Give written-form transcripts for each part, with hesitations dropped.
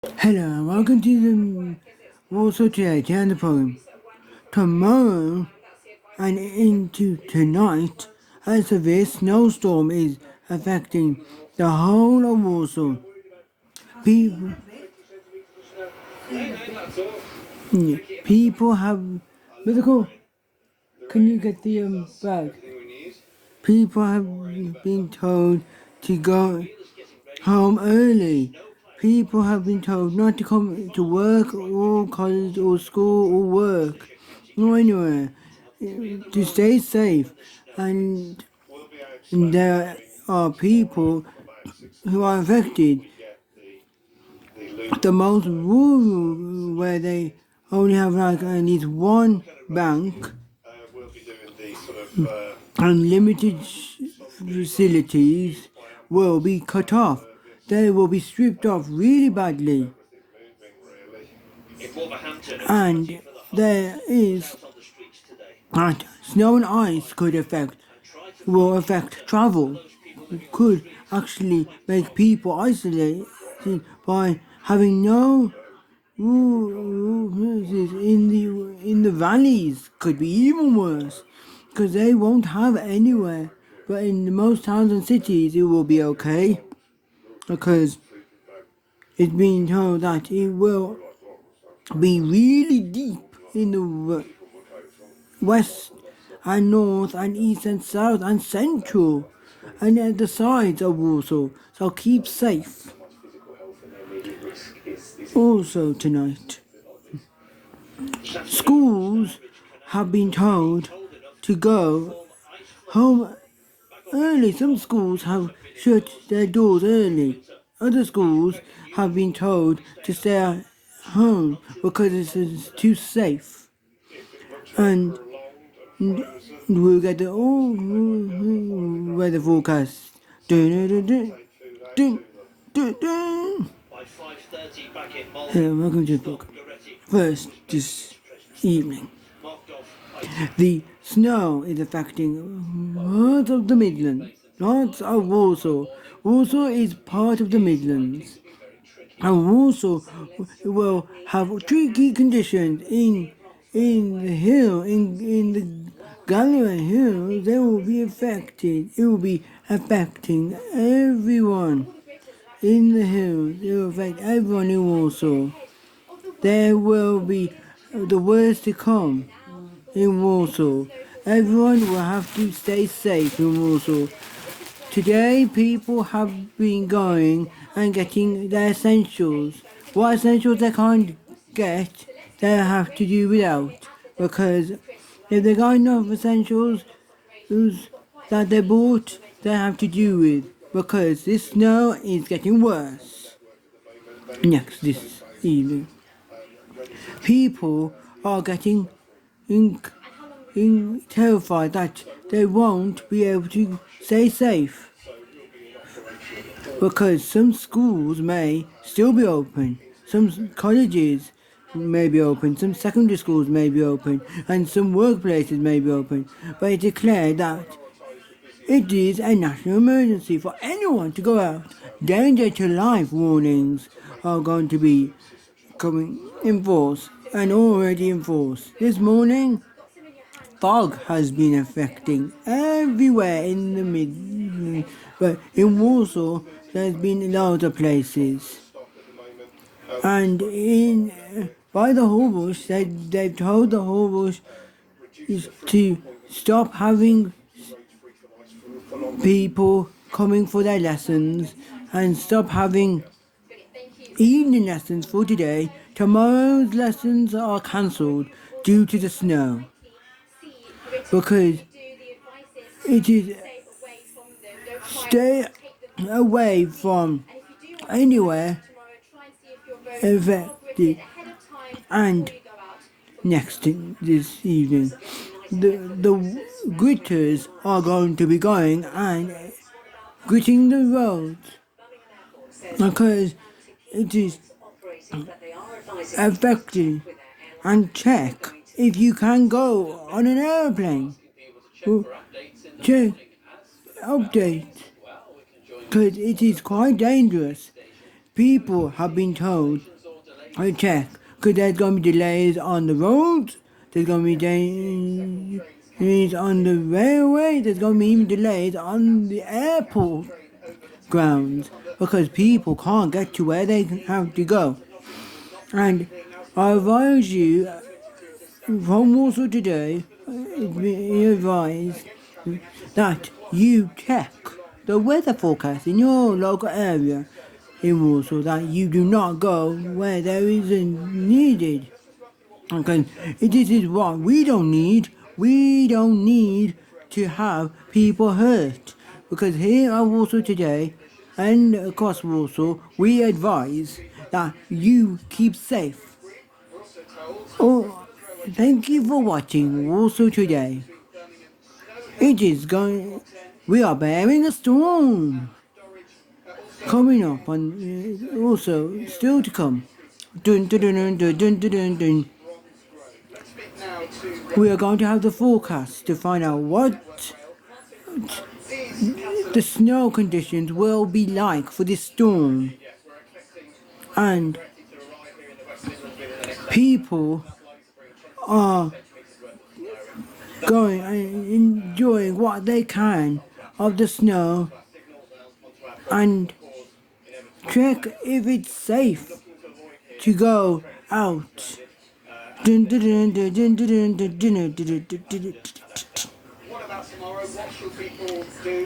Hello and welcome to the Warsaw Today down the program. Tomorrow and into tonight, a severe snowstorm is affecting the whole of Warsaw. People, people have. Mythical, can you get the bag? People have been told to go home early. People have been told not to come to work or college or school or work or anywhere to stay safe. And there are people who are affected. The most rural where they only have like at least one bank and limited facilities will be cut off. They will be stripped off really badly. And there is that snow and ice will affect travel. It could actually make people isolated by having no in the valleys. Could be even worse because they won't have anywhere. But in most towns and cities, it will be okay because it's been told that it will be really deep in the west and north and east and south and central and at the sides of Warsaw. So keep safe. Also tonight, schools have been told to go home early. Some schools have shut their doors early. Other schools have been told to stay at home because it's too safe. And we'll get the weather forecast. Dun, dun, dun, dun, dun, dun. Hello, welcome to the book. First, this evening, the snow is affecting parts of the Midlands, lots of Warsaw. Warsaw is part of the Midlands, and Warsaw will have tricky conditions in the hill, in the Galloway Hill. They will be affected. It will be affecting everyone in the hills. It will affect everyone in Warsaw. There will be the worst to come in Warsaw. Everyone will have to stay safe in Warsaw. Today, people have been going and getting their essentials. What essentials they can't get, they have to do without. Because if they got enough essentials that they bought, they have to do with. Because this snow is getting worse. Next, this evening, people are getting terrified that they won't be able to stay safe because some schools may still be open, some colleges may be open, some secondary schools may be open, and some workplaces may be open. But it declared that it is a national emergency for anyone to go out. Danger to life warnings are going to be coming in force and already in force. This morning, fog has been affecting everywhere in the mid, but in Warsaw there's been loads of places. And in by the Horbush, they've told the Horbush is to stop having people coming for their lessons and stop having evening lessons for today. Tomorrow's lessons are cancelled due to the snow because it is stay away from anywhere affected. And next this evening, the gritters are going to be going and gritting the roads because it is affecting. And check if you can go on an airplane. Check update because it is quite dangerous. people have been told to check because there's going to be delays on the roads, there's going to be delays on the railway, there's going to be even delays on the airport grounds because people can't get to where they have to go. And I advise you from Warsaw today, be advised that you check the weather forecast in your local area in Warsaw, that you do not go where there isn't needed. Okay, this is what we don't need. We don't need to have people hurt. Because here at Warsaw today and across Warsaw, we advise that you keep safe. Oh, thank you for watching Warsaw Today. We are bearing a storm coming up, and also still to come. Dun, dun, dun, dun, dun, dun, dun, dun. We are going to have the forecast to find out what the snow conditions will be like for this storm. And people are going and enjoying what they can of the snow and check if it's safe to go out.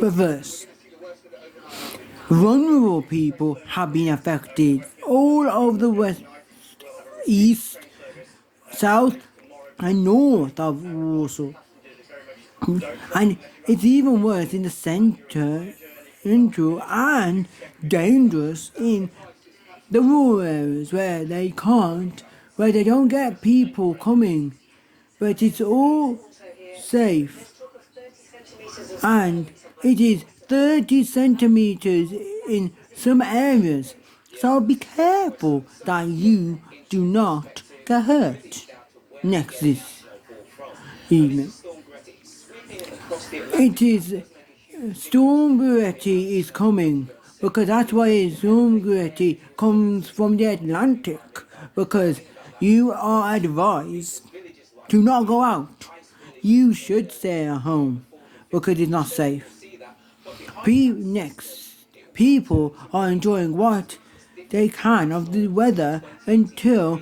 But first, vulnerable people have been affected all over the west, east, south and north of Warsaw. And it's even worse in the central and dangerous in the rural areas where they don't get people coming. But it's all safe. And it is 30 centimeters in some areas. So be careful that you do not get hurt next this evening. It is Storm Gretty is coming, because that's why Storm Gretty comes from the Atlantic, because you are advised to not go out. You should stay at home because it's not safe. People are enjoying what they can of the weather until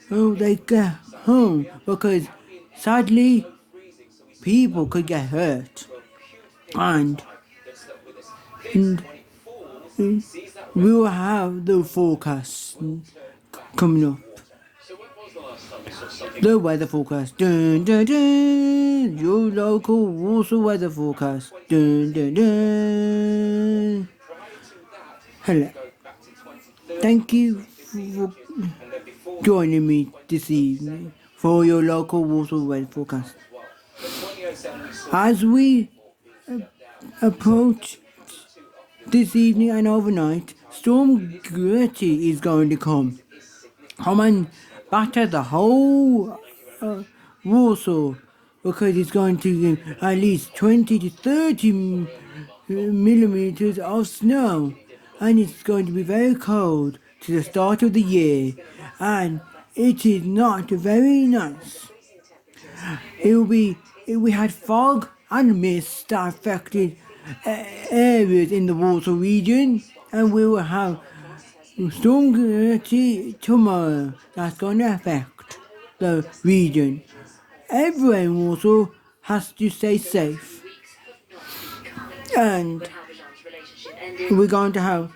they get home, because sadly people could get hurt. And we will have the forecast coming up. The weather forecast. Dun, dun, dun. Your local Warsaw weather forecast. Dun, dun, dun. Hello. Thank you for joining me this evening for your local Warsaw weather forecast. As we approach this evening and overnight, Storm Gretty is going to come and batter the whole Warsaw, because it's going to give at least 20 to 30 millimeters of snow, and it's going to be very cold to the start of the year, and it is not very nice. We had fog and mist that affected areas in the Warsaw region, and we will have Storm Gretty tomorrow. That's going to affect the region. Everyone in Warsaw has to stay safe. And we're going to have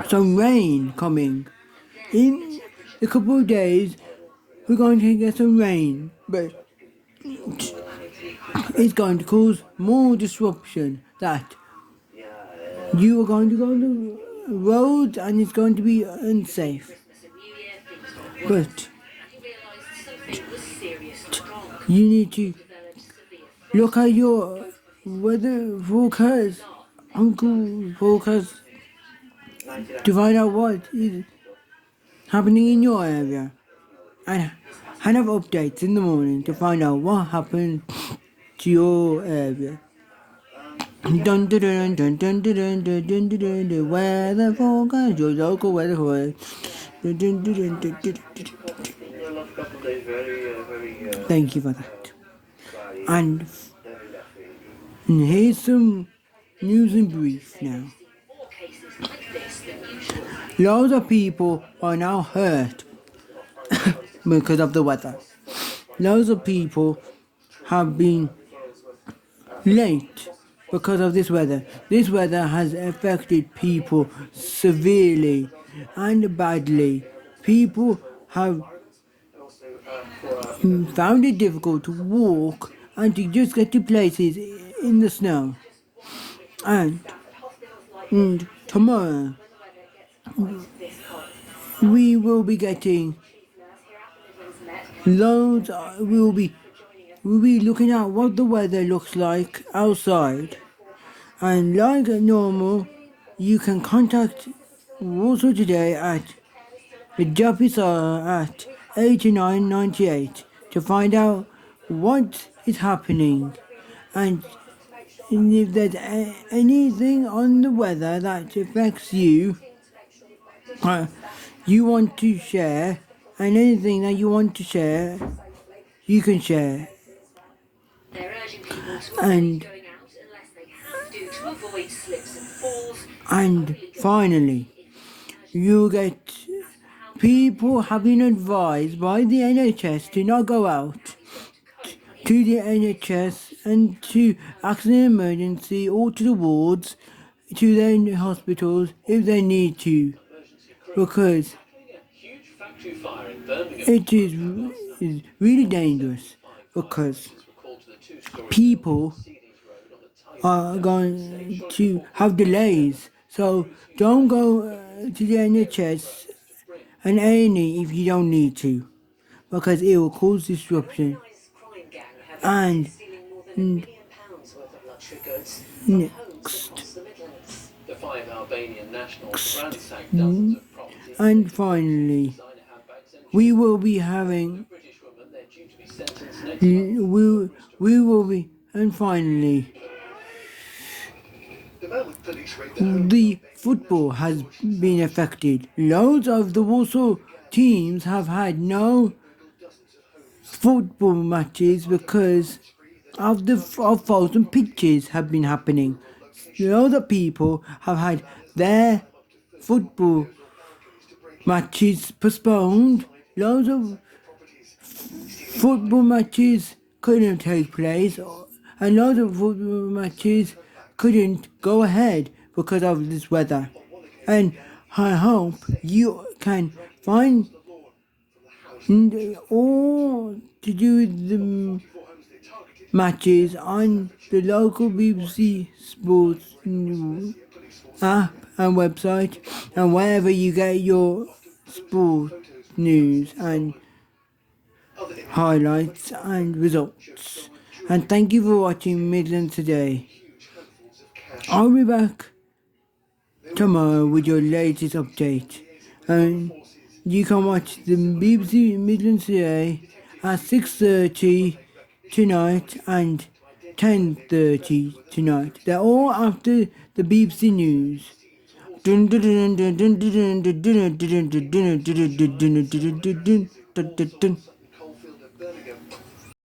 some rain coming. In a couple of days, we're going to get some rain, but it's going to cause more disruption, that you are going to go on the road and it's going to be unsafe. But you need to look at your weather forecast, uncle forecast, to find out what is happening in your area, and have updates in the morning to find out what happened to your area. Dun dun dun dun dun dun dun dun dun dun dun dun. Weather forecast, your local weather forecast. Dun dun dun dun dun dun dun dun. Thank you for that. And here's some news in brief now. Loads of people are now hurt because of the weather. Loads of people have been late because of this weather. This weather has affected people severely and badly. People have found it difficult to walk and to just get to places in the snow. And tomorrow we will be getting loads. We'll be looking at what the weather looks like outside. And like normal, you can contact WALSALL today at Jappy Sohal at 8998 to find out what is happening and if there's anything on the weather that affects you, you want to share, and anything that you want to share, you can share. And finally, you get people have been advised by the NHS to not go out to the NHS and to ask an emergency or to the wards, to their hospitals if they need to, because it is really dangerous, because people are going to have delays. So don't go to the NHS and A&E if you don't need to, because it will cause disruption. And and finally, we will be having the football has been affected. Loads of the WALSALL teams have had no football matches because of frozen pitches have been happening. Loads of people have had their football matches postponed. Loads of football matches couldn't take place, and loads of football matches couldn't go ahead because of this weather. And I hope you can find all to do with the matches on the local BBC Sports app and website, and wherever you get your sport news and highlights and results. And thank you for watching Midlands Today. I'll be back tomorrow with your latest update. And you can watch the BBC Midlands Today at 6:30 tonight and 10:30 tonight. They're all after the BBC News. Dun dun dun dun dun dun dun dun dun dun dun dun dun dun dun dun dun dun dun.